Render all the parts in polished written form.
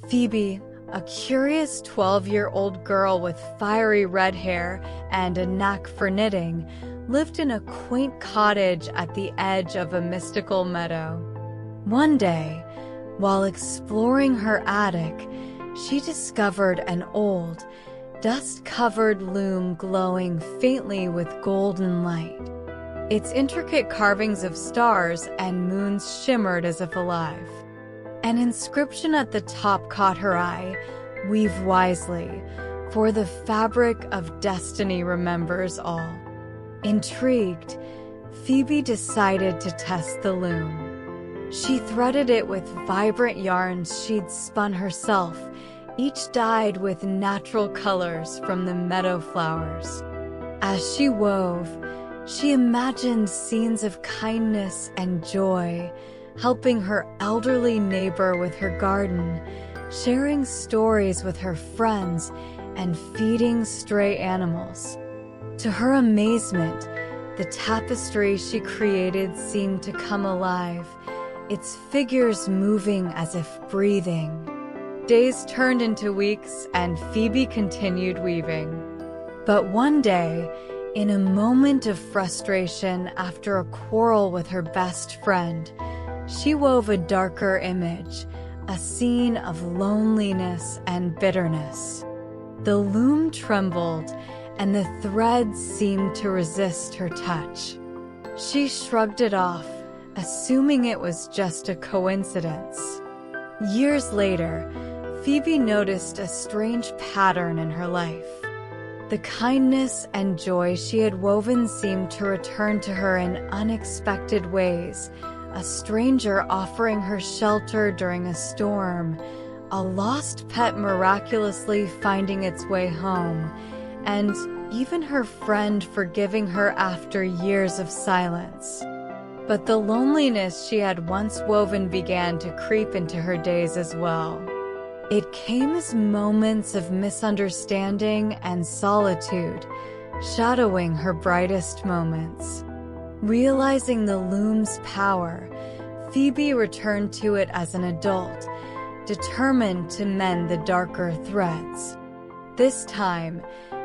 Phoebe, a curious 12-year-old girl with fiery red hair and a knack for knitting, lived in a quaint cottage at the edge of a mystical meadow. One day, while exploring her attic, she discovered an old, dust-covered loom glowing faintly with golden light. Its intricate carvings of stars and moons shimmered as if alive. An inscription at the top caught her eye: "Weave wisely, for the fabric of destiny remembers all." Intrigued, Phoebe decided to test the loom. She threaded it with vibrant yarns she'd spun herself, each dyed with natural colors from the meadow flowers. As she wove, she imagined scenes of kindness and joy, helping her elderly neighbor with her garden, sharing stories with her friends, and feeding stray animals. To her amazement, the tapestry she created seemed to come alive, its figures moving as if breathing. Days turned into weeks, and Phoebe continued weaving. But one day, in a moment of frustration after a quarrel with her best friend, she wove a darker image, a scene of loneliness and bitterness. The loom trembled, and the threads seemed to resist her touch. She shrugged it off, assuming it was just a coincidence. Years later, Phoebe noticed a strange pattern in her life. The kindness and joy she had woven seemed to return to her in unexpected ways: a stranger offering her shelter during a storm, a lost pet miraculously finding its way home, and even her friend forgiving her after years of silence. But the loneliness she had once woven began to creep into her days as well. It came as moments of misunderstanding and solitude, shadowing her brightest moments. Realizing the loom's power, Phoebe returned to it as an adult, determined to mend the darker threads. This time,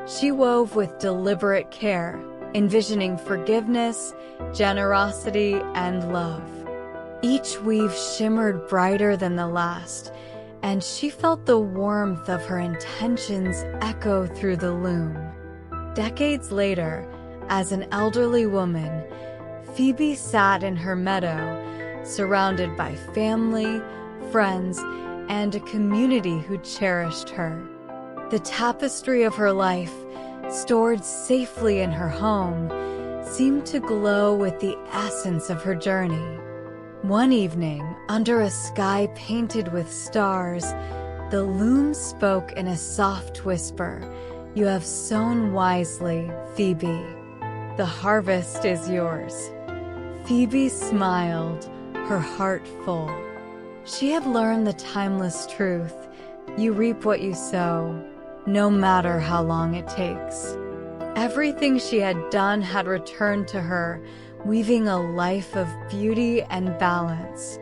she wove with deliberate care, envisioning forgiveness, generosity, and love. Each weave shimmered brighter than the last, and she felt the warmth of her intentions echo through the loom. Decades later, as an elderly woman, Phoebe sat in her meadow, surrounded by family, friends, and a community who cherished her. The tapestry of her life, stored safely in her home, seemed to glow with the essence of her journey. One evening, under a sky painted with stars, the loom spoke in a soft whisper: "You have sown wisely, Phoebe. The harvest is yours." Phoebe smiled, her heart full. She had learned the timeless truth: you reap what you sow, no matter how long it takes. Everything she had done had returned to her, weaving a life of beauty and balance.